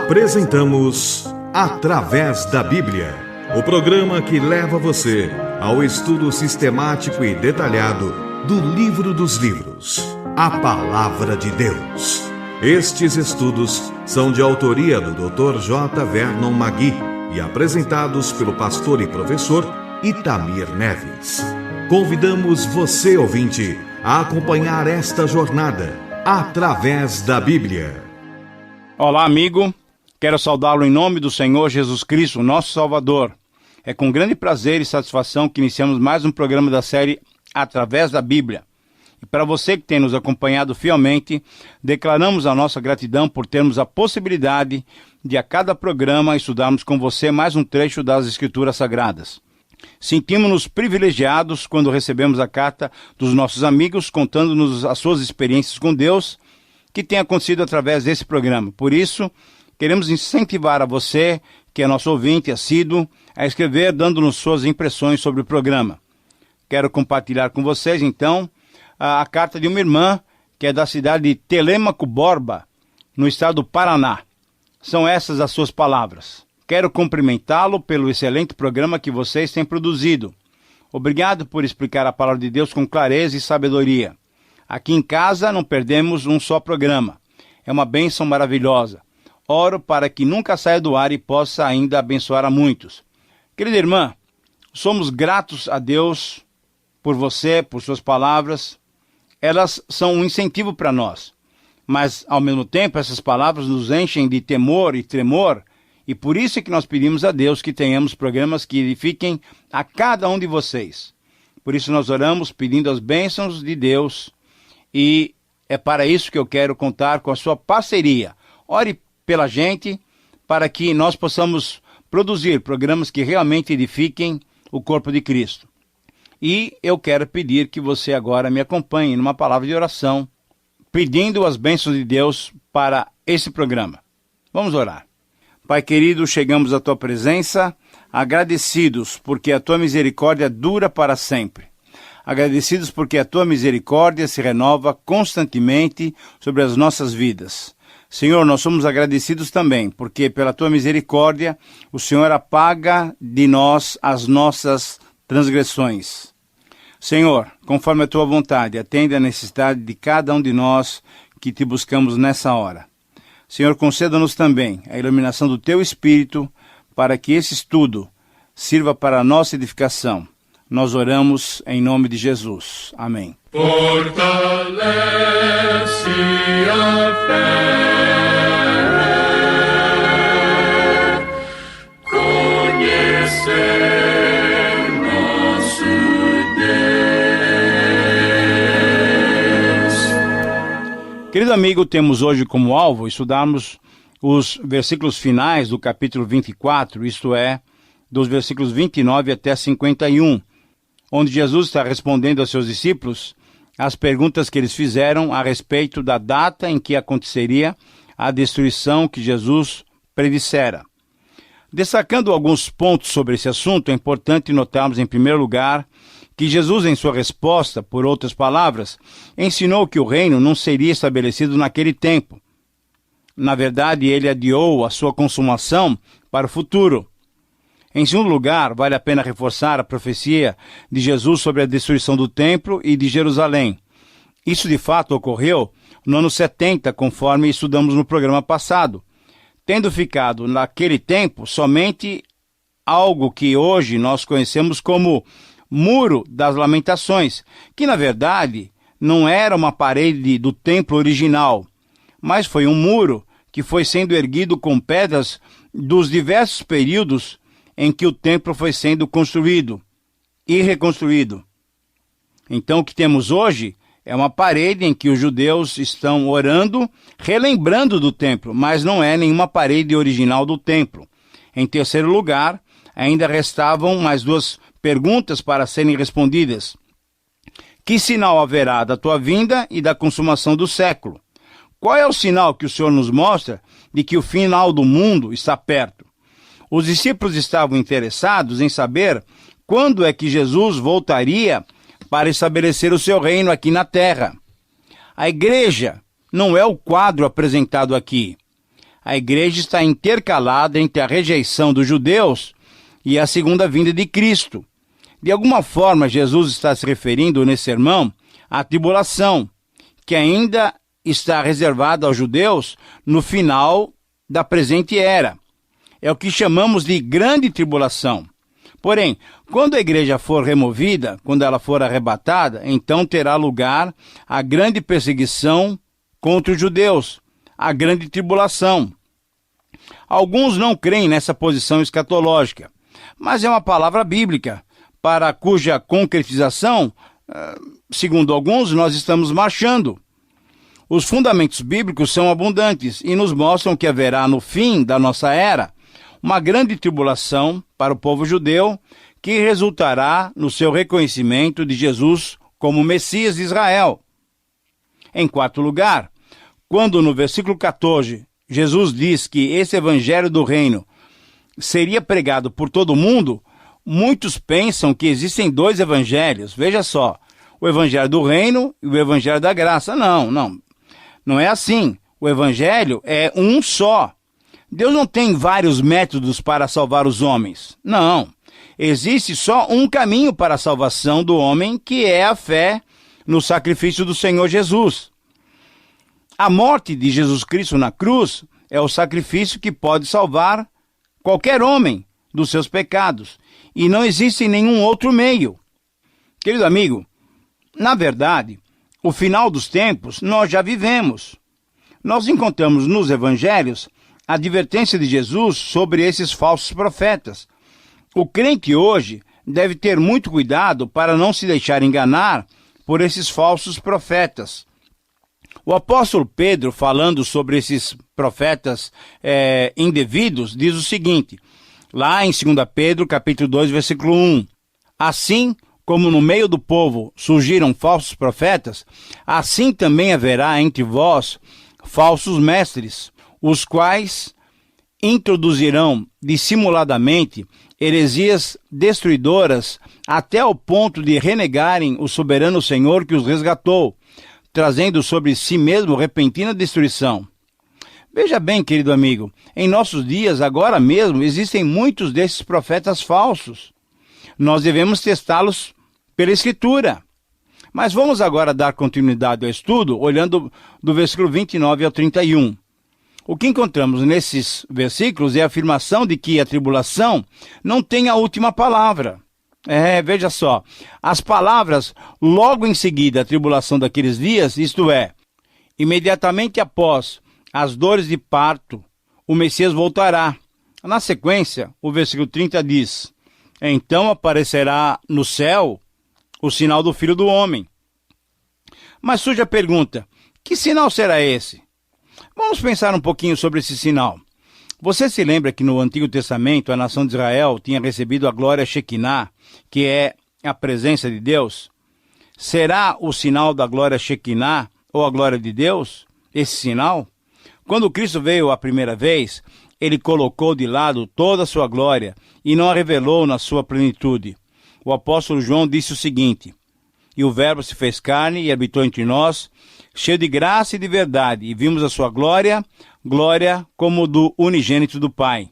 Apresentamos Através da Bíblia, o programa que leva você ao estudo sistemático e detalhado do livro dos livros, a Palavra de Deus. Estes estudos são de autoria do Dr. J. Vernon Magui e apresentados pelo pastor e professor Itamir Neves. Convidamos você, ouvinte, a acompanhar esta jornada através da Bíblia. Olá, amigo. Quero saudá-lo em nome do Senhor Jesus Cristo, nosso Salvador. É com grande prazer e satisfação que iniciamos mais um programa da série Através da Bíblia. E para você que tem nos acompanhado fielmente, declaramos a nossa gratidão por termos a possibilidade de a cada programa estudarmos com você mais um trecho das Escrituras Sagradas. Sentimos-nos privilegiados quando recebemos a carta dos nossos amigos contando-nos as suas experiências com Deus que tem acontecido através desse programa. Por isso, queremos incentivar a você, que é nosso ouvinte assíduo, a escrever dando-nos suas impressões sobre o programa. Quero compartilhar com vocês, então, a carta de uma irmã que é da cidade de Telêmaco Borba, no estado do Paraná. São essas as suas palavras. Quero cumprimentá-lo pelo excelente programa que vocês têm produzido. Obrigado por explicar a palavra de Deus com clareza e sabedoria. Aqui em casa não perdemos um só programa. É uma bênção maravilhosa. Oro para que nunca saia do ar e possa ainda abençoar a muitos. Querida irmã, somos gratos a Deus por você, por suas palavras. Elas são um incentivo para nós. Mas, ao mesmo tempo, essas palavras nos enchem de temor e tremor. E por isso é que nós pedimos a Deus que tenhamos programas que edifiquem a cada um de vocês. Por isso nós oramos pedindo as bênçãos de Deus. E é para isso que eu quero contar com a sua parceria. Ore pela gente para que nós possamos produzir programas que realmente edifiquem o corpo de Cristo. E eu quero pedir que você agora me acompanhe numa palavra de oração, pedindo as bênçãos de Deus para esse programa. Vamos orar. Pai querido, chegamos à tua presença, agradecidos porque a tua misericórdia dura para sempre. Agradecidos porque a tua misericórdia se renova constantemente sobre as nossas vidas. Senhor, nós somos agradecidos também, porque pela tua misericórdia o Senhor apaga de nós as nossas transgressões. Senhor, conforme a tua vontade, atende a necessidade de cada um de nós que te buscamos nessa hora. Senhor, conceda-nos também a iluminação do teu Espírito para que esse estudo sirva para a nossa edificação. Nós oramos em nome de Jesus. Amém. Fortalece a fé, conhecer nosso Deus. Querido amigo, temos hoje como alvo estudarmos os versículos finais do capítulo 24, isto é, dos versículos 29 até 51, onde Jesus está respondendo aos seus discípulos as perguntas que eles fizeram a respeito da data em que aconteceria a destruição que Jesus predissera. Destacando alguns pontos sobre esse assunto, é importante notarmos, em primeiro lugar, que Jesus, em sua resposta, por outras palavras, ensinou que o reino não seria estabelecido naquele tempo. Na verdade, ele adiou a sua consumação para o futuro. Em segundo lugar, vale a pena reforçar a profecia de Jesus sobre a destruição do templo e de Jerusalém. Isso de fato ocorreu no ano 70, conforme estudamos no programa passado, tendo ficado naquele tempo somente algo que hoje nós conhecemos como Muro das Lamentações, que na verdade não era uma parede do templo original, mas foi um muro que foi sendo erguido com pedras dos diversos períodos em que o templo foi sendo construído e reconstruído. Então o que temos hoje é uma parede em que os judeus estão orando, relembrando do templo, mas não é nenhuma parede original do templo. Em terceiro lugar, ainda restavam mais duas perguntas para serem respondidas. Que sinal haverá da tua vinda e da consumação do século? Qual é o sinal que o Senhor nos mostra de que o final do mundo está perto? Os discípulos estavam interessados em saber quando é que Jesus voltaria para estabelecer o seu reino aqui na terra. A igreja não é o quadro apresentado aqui. a igreja está intercalada entre a rejeição dos judeus e a segunda vinda de Cristo. De alguma forma, Jesus está se referindo nesse sermão à tribulação, que ainda está reservada aos judeus no final da presente era. É o que chamamos de grande tribulação. Porém, quando a igreja for removida, quando ela for arrebatada, então terá lugar a grande perseguição contra os judeus, a grande tribulação. Alguns não creem nessa posição escatológica, mas é uma palavra bíblica, para cuja concretização, segundo alguns, nós estamos marchando. Os fundamentos bíblicos são abundantes e nos mostram que haverá no fim da nossa era uma grande tribulação para o povo judeu que resultará no seu reconhecimento de Jesus como Messias de Israel. Em quarto lugar, quando no versículo 14 Jesus diz que esse evangelho do reino seria pregado por todo mundo, muitos pensam que existem dois evangelhos. Veja só, o evangelho do reino e o evangelho da graça. Não é assim. O evangelho é um só. Deus não tem vários métodos para salvar os homens. Não. Existe só um caminho para a salvação do homem, que é a fé no sacrifício do Senhor Jesus. A morte de Jesus Cristo na cruz é o sacrifício que pode salvar qualquer homem dos seus pecados. E não existe nenhum outro meio. Querido amigo, na verdade, o final dos tempos nós já vivemos. Nós encontramos nos evangelhos a advertência de Jesus sobre esses falsos profetas. O crente hoje deve ter muito cuidado para não se deixar enganar por esses falsos profetas. O apóstolo Pedro, falando sobre esses profetas indevidos, diz o seguinte, lá em 2 Pedro, capítulo 2, versículo 1. Assim como no meio do povo surgiram falsos profetas, assim também haverá entre vós falsos mestres, os quais introduzirão dissimuladamente heresias destruidoras até o ponto de renegarem o soberano Senhor que os resgatou, trazendo sobre si mesmo repentina destruição. Veja bem, querido amigo, em nossos dias, agora mesmo, existem muitos desses profetas falsos. Nós devemos testá-los pela Escritura. Mas vamos agora dar continuidade ao estudo, olhando do versículo 29 ao 31. O que encontramos nesses versículos é a afirmação de que a tribulação não tem a última palavra. Veja só, as palavras logo em seguida à tribulação daqueles dias, isto é, imediatamente após as dores de parto, o Messias voltará. Na sequência, o versículo 30 diz, então aparecerá no céu o sinal do Filho do Homem. Mas surge a pergunta, que sinal será esse? Vamos pensar um pouquinho sobre esse sinal. Você se lembra que no Antigo Testamento a nação de Israel tinha recebido a glória Shekinah, que é a presença de Deus? Será o sinal da glória Shekinah ou a glória de Deus esse sinal? Quando Cristo veio a primeira vez, ele colocou de lado toda a sua glória e não a revelou na sua plenitude. O apóstolo João disse o seguinte, e o Verbo se fez carne e habitou entre nós, cheio de graça e de verdade, e vimos a sua glória, glória como do unigênito do Pai.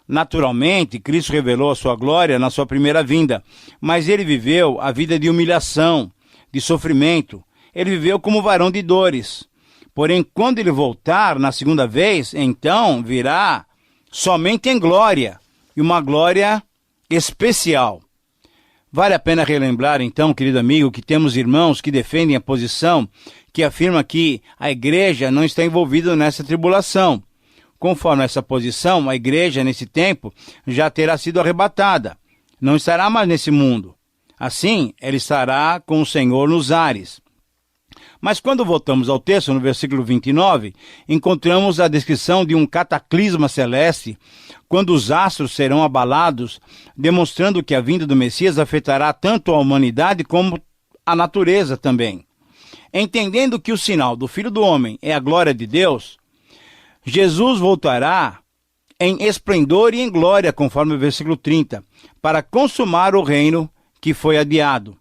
Naturalmente, Cristo revelou a sua glória na sua primeira vinda, mas ele viveu a vida de humilhação, de sofrimento. Ele viveu como varão de dores. Porém, quando ele voltar na segunda vez, então virá somente em glória, e uma glória especial. Vale a pena relembrar, então, querido amigo, que temos irmãos que defendem a posição que afirma que a igreja não está envolvida nessa tribulação. Conforme essa posição, a igreja, nesse tempo, já terá sido arrebatada. Não estará mais nesse mundo. Assim, ela estará com o Senhor nos ares. Mas quando voltamos ao texto, no versículo 29, encontramos a descrição de um cataclisma celeste, quando os astros serão abalados, demonstrando que a vinda do Messias afetará tanto a humanidade como a natureza também. Entendendo que o sinal do Filho do Homem é a glória de Deus, Jesus voltará em esplendor e em glória, conforme o versículo 30, para consumar o reino que foi adiado.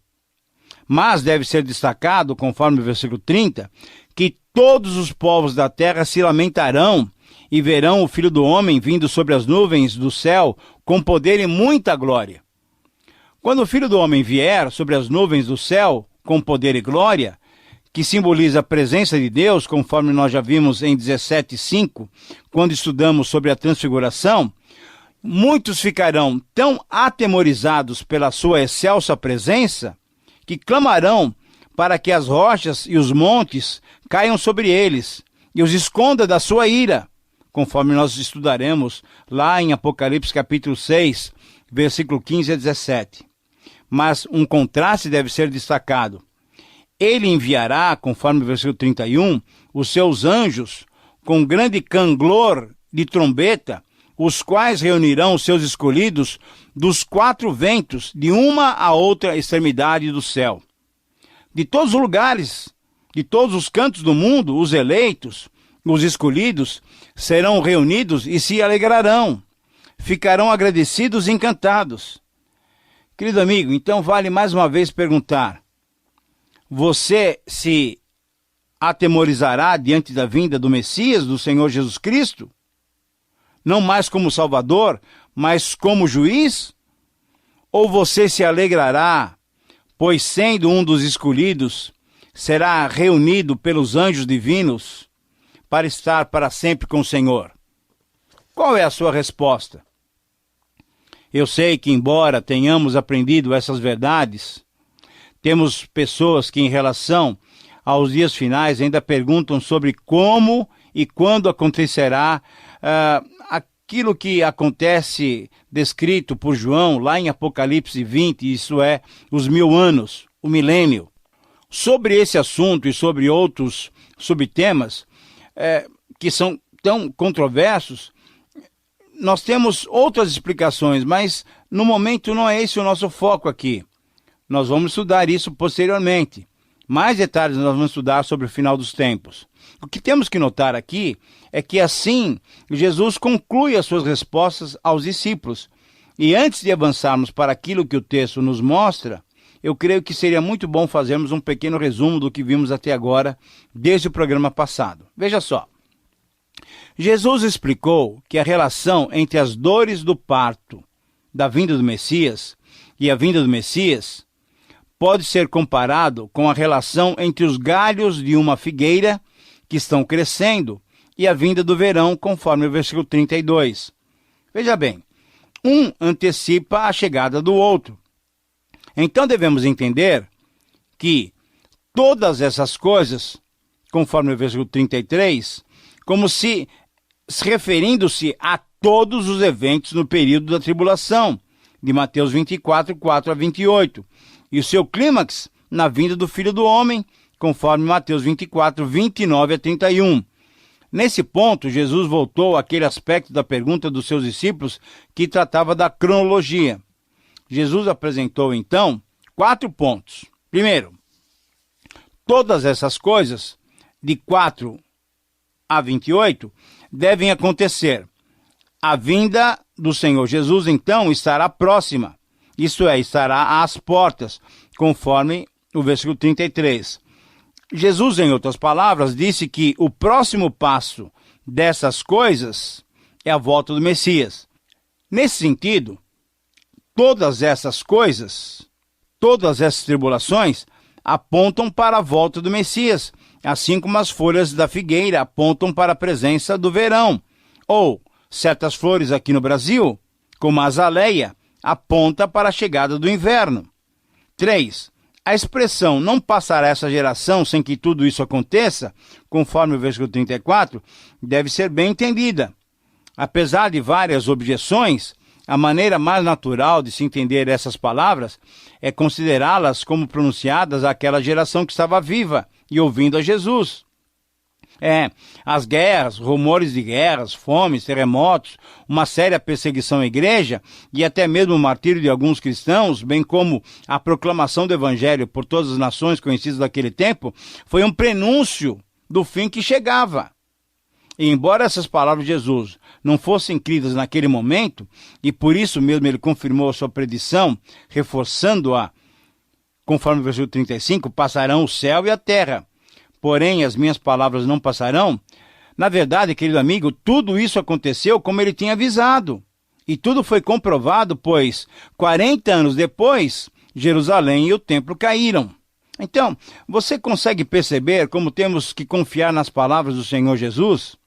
Mas deve ser destacado, conforme o versículo 30, que todos os povos da terra se lamentarão e verão o Filho do Homem vindo sobre as nuvens do céu com poder e muita glória. Quando o Filho do Homem vier sobre as nuvens do céu com poder e glória, que simboliza a presença de Deus, conforme nós já vimos em 17:5, quando estudamos sobre a transfiguração, muitos ficarão tão atemorizados pela sua excelsa presença que clamarão para que as rochas e os montes caiam sobre eles e os esconda da sua ira, conforme nós estudaremos lá em Apocalipse capítulo 6, versículo 15 a 17. Mas um contraste deve ser destacado. Ele enviará, conforme o versículo 31, os seus anjos com grande canglor de trombeta, os quais reunirão os seus escolhidos dos 4 ventos, de uma a outra extremidade do céu. De todos os lugares, de todos os cantos do mundo, os eleitos, os escolhidos, serão reunidos e se alegrarão. Ficarão agradecidos e encantados. Querido amigo, então vale mais uma vez perguntar: você se atemorizará diante da vinda do Messias, do Senhor Jesus Cristo? Não mais como Salvador, mas como juiz? Ou você se alegrará, pois sendo um dos escolhidos, será reunido pelos anjos divinos para estar para sempre com o Senhor? Qual é a sua resposta? Eu sei que, embora tenhamos aprendido essas verdades, temos pessoas que, em relação aos dias finais, ainda perguntam sobre como e quando acontecerá aquilo que acontece descrito por João lá em Apocalipse 20, isso é, os 1000 anos, o milênio. Sobre esse assunto e sobre outros subtemas que são tão controversos, nós temos outras explicações, mas no momento não é esse o nosso foco aqui. Nós vamos estudar isso posteriormente. Mais detalhes nós vamos estudar sobre o final dos tempos. O que temos que notar aqui é que assim Jesus conclui as suas respostas aos discípulos. E antes de avançarmos para aquilo que o texto nos mostra, eu creio que seria muito bom fazermos um pequeno resumo do que vimos até agora, desde o programa passado. Veja só. Jesus explicou que a relação entre as dores do parto, da vinda do Messias, e a vinda do Messias pode ser comparado com a relação entre os galhos de uma figueira que estão crescendo e a vinda do verão, conforme o versículo 32. Veja bem, um antecipa a chegada do outro. Então devemos entender que todas essas coisas, conforme o versículo 33, como se referindo-se a todos os eventos no período da tribulação, de Mateus 24, 4 a 28, e o seu clímax na vinda do Filho do Homem, conforme Mateus 24, 29 a 31. Nesse ponto, Jesus voltou àquele aspecto da pergunta dos seus discípulos que tratava da cronologia. Jesus apresentou, então, 4 pontos. Primeiro, todas essas coisas, de 4 a 28, devem acontecer. A vinda do Senhor Jesus, então, estará próxima. Isto é, estará às portas, conforme o versículo 33. Jesus, em outras palavras, disse que o próximo passo dessas coisas é a volta do Messias. Nesse sentido, todas essas coisas, todas essas tribulações, apontam para a volta do Messias, assim como as folhas da figueira apontam para a presença do verão. Ou certas flores aqui no Brasil, como a azaleia, aponta para a chegada do inverno. 3. A expressão não passará essa geração sem que tudo isso aconteça, conforme o versículo 34, deve ser bem entendida. Apesar de várias objeções, a maneira mais natural de se entender essas palavras é considerá-las como pronunciadas àquela geração que estava viva e ouvindo a Jesus. As guerras, rumores de guerras, fomes, terremotos, uma séria perseguição à igreja e até mesmo o martírio de alguns cristãos, bem como a proclamação do evangelho por todas as nações conhecidas daquele tempo, foi um prenúncio do fim que chegava. E embora essas palavras de Jesus não fossem cridas naquele momento, e por isso mesmo ele confirmou a sua predição, reforçando-a, conforme o versículo 35, passarão o céu e a terra, porém as minhas palavras não passarão, Na verdade, querido amigo, tudo isso aconteceu como ele tinha avisado. E tudo foi comprovado, pois 40 anos depois, Jerusalém e o templo caíram. Então, você consegue perceber como temos que confiar nas palavras do Senhor Jesus?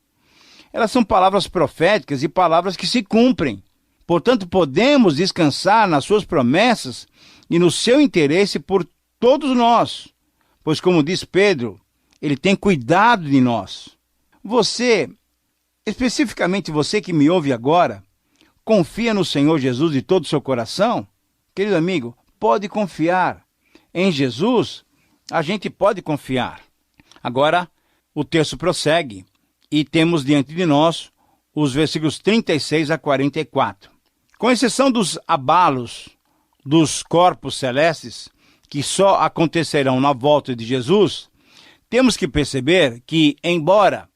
Elas são palavras proféticas e palavras que se cumprem. Portanto, podemos descansar nas suas promessas e no seu interesse por todos nós. Pois, como diz Pedro, ele tem cuidado de nós. Você, especificamente você que me ouve agora, confia no Senhor Jesus de todo o seu coração? Querido amigo, pode confiar. Em Jesus, a gente pode confiar. Agora, o texto prossegue e temos diante de nós os versículos 36 a 44. Com exceção dos abalos dos corpos celestes, que só acontecerão na volta de Jesus, temos que perceber que, embora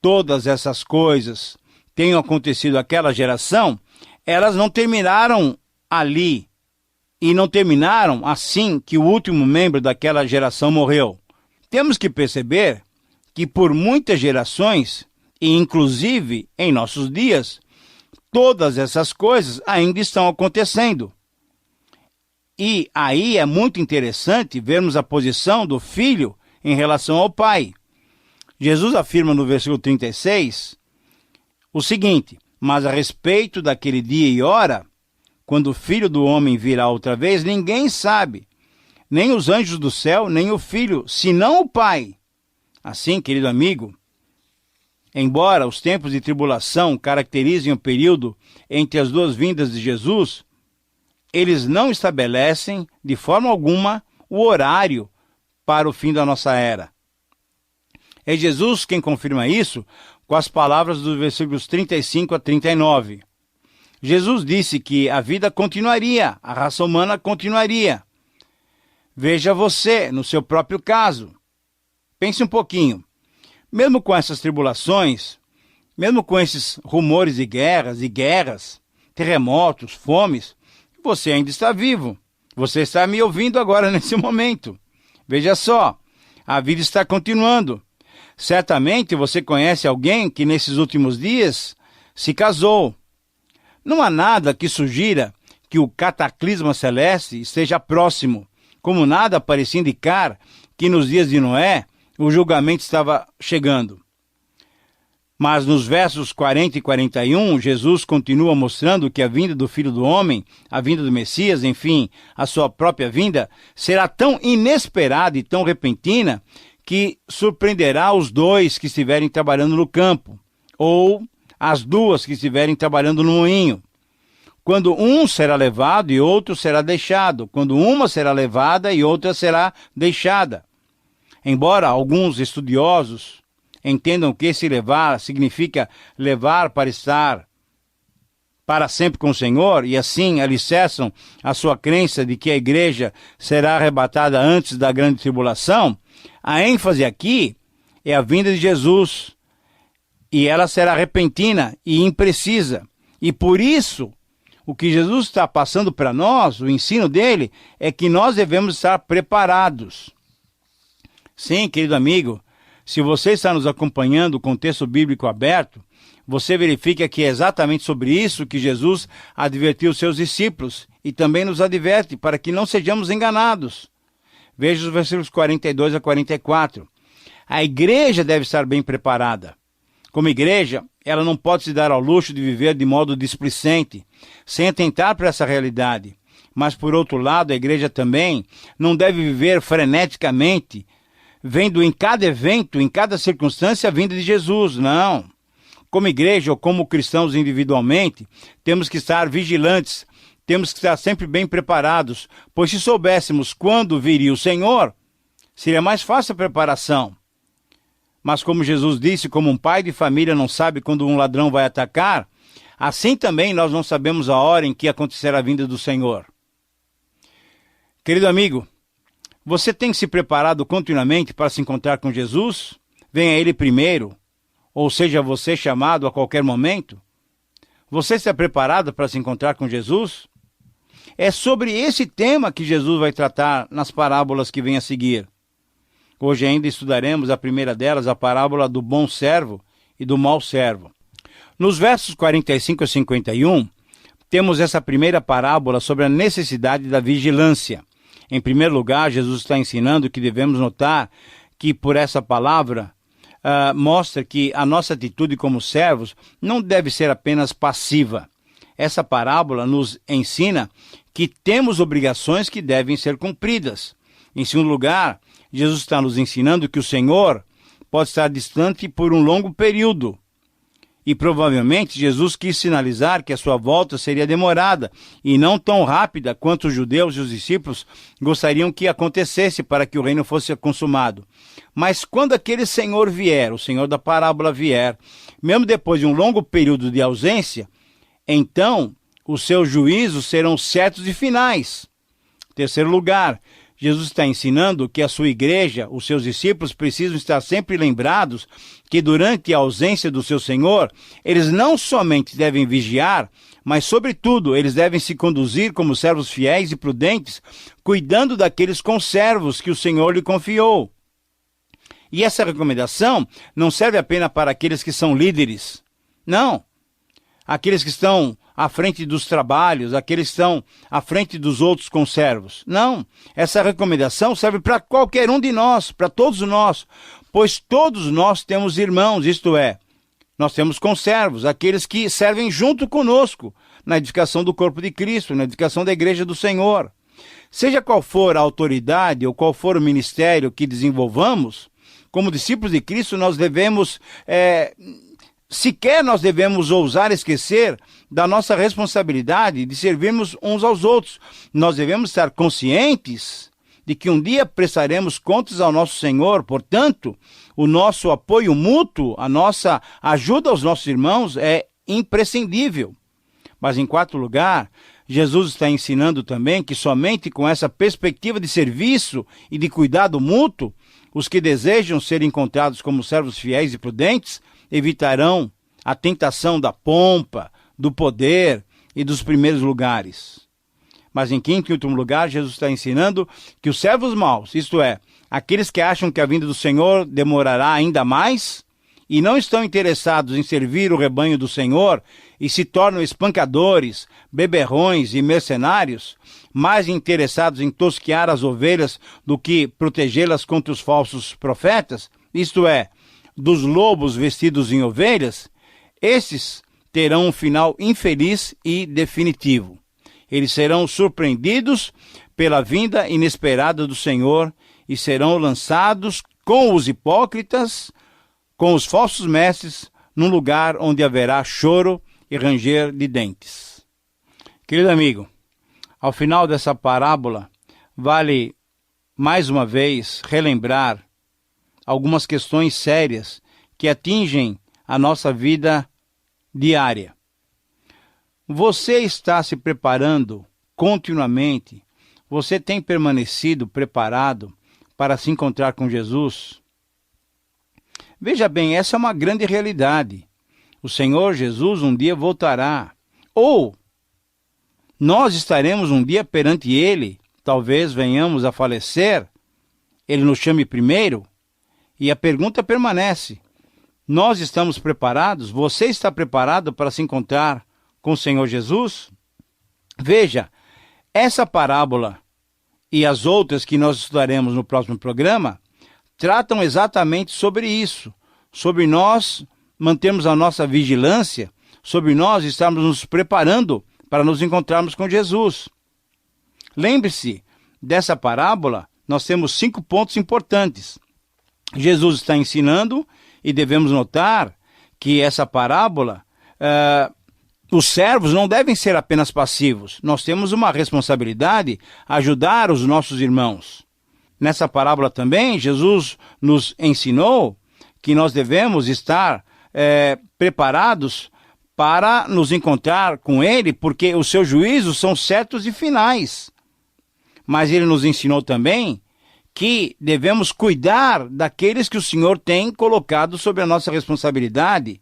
todas essas coisas tenham acontecido naquela geração, elas não terminaram ali e não terminaram assim que o último membro daquela geração morreu. Temos que perceber que por muitas gerações, e inclusive em nossos dias, todas essas coisas ainda estão acontecendo. E aí é muito interessante vermos a posição do filho em relação ao pai. Jesus afirma no versículo 36 o seguinte: mas a respeito daquele dia e hora, quando o Filho do Homem virá outra vez, ninguém sabe, nem os anjos do céu, nem o Filho, senão o Pai. Assim, querido amigo, embora os tempos de tribulação caracterizem o período entre as duas vindas de Jesus, eles não estabelecem, de forma alguma, o horário para o fim da nossa era. É Jesus quem confirma isso com as palavras dos versículos 35 a 39. Jesus disse que a vida continuaria, a raça humana continuaria. Veja você, no seu próprio caso. Pense um pouquinho. Mesmo com essas tribulações, mesmo com esses rumores de guerras, terremotos, fomes, você ainda está vivo. Você está me ouvindo agora nesse momento. Veja só, a vida está continuando. Certamente você conhece alguém que nesses últimos dias se casou. Não há nada que sugira que o cataclisma celeste esteja próximo, como nada parecia indicar que nos dias de Noé o julgamento estava chegando. Mas nos versos 40 e 41, Jesus continua mostrando que a vinda do Filho do Homem, a vinda do Messias, enfim, a sua própria vinda, será tão inesperada e tão repentina que surpreenderá os dois que estiverem trabalhando no campo, ou as duas que estiverem trabalhando no moinho. Quando um será levado e outro será deixado, quando uma será levada e outra será deixada. Embora alguns estudiosos entendam que esse levar significa levar para estar para sempre com o Senhor, e assim alicerçam a sua crença de que a igreja será arrebatada antes da grande tribulação, a ênfase aqui é a vinda de Jesus, e ela será repentina e imprecisa. E por isso, o que Jesus está passando para nós, o ensino dele, é que nós devemos estar preparados. Sim, querido amigo, se você está nos acompanhando com o texto bíblico aberto, você verifica que é exatamente sobre isso que Jesus advertiu os seus discípulos e também nos adverte para que não sejamos enganados. Veja os versículos 42 a 44. A igreja deve estar bem preparada. Como igreja, ela não pode se dar ao luxo de viver de modo displicente, sem atentar para essa realidade. Mas, por outro lado, a igreja também não deve viver freneticamente, vendo em cada evento, em cada circunstância, a vinda de Jesus. Não. Como igreja ou como cristãos individualmente, temos que estar vigilantes, temos que estar sempre bem preparados, pois se soubéssemos quando viria o Senhor, seria mais fácil a preparação. Mas como Jesus disse, como um pai de família não sabe quando um ladrão vai atacar, assim também nós não sabemos a hora em que acontecerá a vinda do Senhor. Querido amigo, você tem se preparado continuamente para se encontrar com Jesus? Venha Ele primeiro, ou seja, você chamado a qualquer momento? Você está preparado para se encontrar com Jesus? É sobre esse tema que Jesus vai tratar nas parábolas que vêm a seguir. Hoje ainda estudaremos a primeira delas, a parábola do bom servo e do mau servo. Nos versos 45 a 51, temos essa primeira parábola sobre a necessidade da vigilância. Em primeiro lugar, Jesus está ensinando que devemos notar que por essa palavra mostra que a nossa atitude como servos não deve ser apenas passiva. Essa parábola nos ensina que temos obrigações que devem ser cumpridas. Em segundo lugar, Jesus está nos ensinando que o Senhor pode estar distante por um longo período. E provavelmente Jesus quis sinalizar que a sua volta seria demorada e não tão rápida quanto os judeus e os discípulos gostariam que acontecesse para que o reino fosse consumado. Mas quando aquele Senhor vier, o Senhor da parábola vier, mesmo depois de um longo período de ausência, então os seus juízos serão certos e finais. Terceiro lugar, Jesus está ensinando que a sua igreja, os seus discípulos, precisam estar sempre lembrados que durante a ausência do seu Senhor, eles não somente devem vigiar, mas, sobretudo, eles devem se conduzir como servos fiéis e prudentes, cuidando daqueles conservos que o Senhor lhe confiou. E essa recomendação não serve apenas para aqueles que são líderes. Não. Aqueles que estão à frente dos trabalhos, aqueles que estão à frente dos outros conservos. Não, essa recomendação serve para qualquer um de nós, para todos nós, pois todos nós temos irmãos, isto é, nós temos conservos, aqueles que servem junto conosco na edificação do corpo de Cristo, na edificação da igreja do Senhor. Seja qual for a autoridade ou qual for o ministério que desenvolvamos, como discípulos de Cristo, nós devemos... Sequer nós devemos ousar esquecer da nossa responsabilidade de servirmos uns aos outros. Nós devemos estar conscientes de que um dia prestaremos contas ao nosso Senhor. Portanto, o nosso apoio mútuo, a nossa ajuda aos nossos irmãos é imprescindível. Mas, em quarto lugar, Jesus está ensinando também que somente com essa perspectiva de serviço e de cuidado mútuo, os que desejam ser encontrados como servos fiéis e prudentes evitarão a tentação da pompa, do poder e dos primeiros lugares. Mas em quinto e último lugar, Jesus está ensinando que os servos maus, isto é, aqueles que acham que a vinda do Senhor demorará ainda mais e não estão interessados em servir o rebanho do Senhor e se tornam espancadores, beberrões e mercenários, mais interessados em tosquear as ovelhas do que protegê-las contra os falsos profetas, isto é, dos lobos vestidos em ovelhas, esses terão um final infeliz e definitivo. Eles serão surpreendidos pela vinda inesperada do Senhor e serão lançados com os hipócritas, com os falsos mestres, num lugar onde haverá choro e ranger de dentes. Querido amigo, ao final dessa parábola, vale mais uma vez relembrar algumas questões sérias que atingem a nossa vida diária. Você está se preparando continuamente? Você tem permanecido preparado para se encontrar com Jesus? Veja bem, essa é uma grande realidade. O Senhor Jesus um dia voltará. Ou nós estaremos um dia perante Ele, talvez venhamos a falecer, Ele nos chame primeiro. E a pergunta permanece: nós estamos preparados? Você está preparado para se encontrar com o Senhor Jesus? Veja, essa parábola e as outras que nós estudaremos no próximo programa tratam exatamente sobre isso, sobre nós mantermos a nossa vigilância, sobre nós estarmos nos preparando para nos encontrarmos com Jesus. Lembre-se, dessa parábola nós temos 5 pontos importantes. Jesus está ensinando, e devemos notar que essa parábola, os servos não devem ser apenas passivos. Nós temos uma responsabilidade ajudar os nossos irmãos. Nessa parábola também, Jesus nos ensinou que nós devemos estar preparados para nos encontrar com Ele, porque os seus juízos são certos e finais. Mas Ele nos ensinou também que devemos cuidar daqueles que o Senhor tem colocado sob a nossa responsabilidade.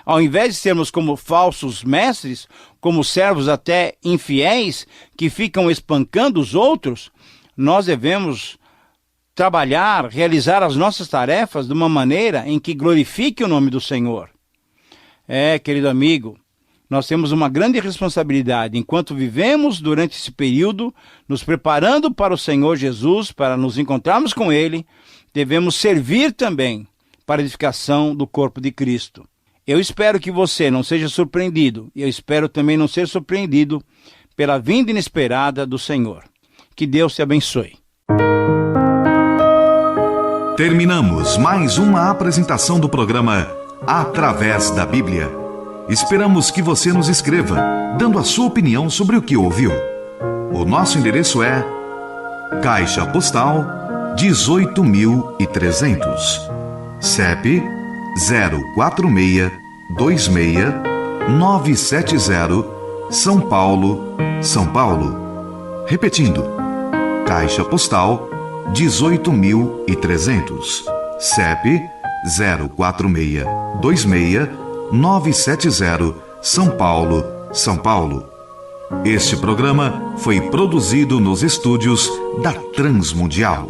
Ao invés de sermos como falsos mestres, como servos até infiéis, que ficam espancando os outros, nós devemos trabalhar, realizar as nossas tarefas de uma maneira em que glorifique o nome do Senhor. Querido amigo, nós temos uma grande responsabilidade enquanto vivemos durante esse período, nos preparando para o Senhor Jesus, para nos encontrarmos com Ele, devemos servir também para a edificação do corpo de Cristo. Eu espero que você não seja surpreendido, e eu espero também não ser surpreendido pela vinda inesperada do Senhor. Que Deus te abençoe. Terminamos mais uma apresentação do programa Através da Bíblia. Esperamos que você nos escreva, dando a sua opinião sobre o que ouviu. O nosso endereço é Caixa Postal 18.300, CEP 04626-970, São Paulo, São Paulo. Repetindo, Caixa Postal 18.300, CEP 04626-970, São Paulo, São Paulo. Este programa foi produzido nos estúdios da Transmundial.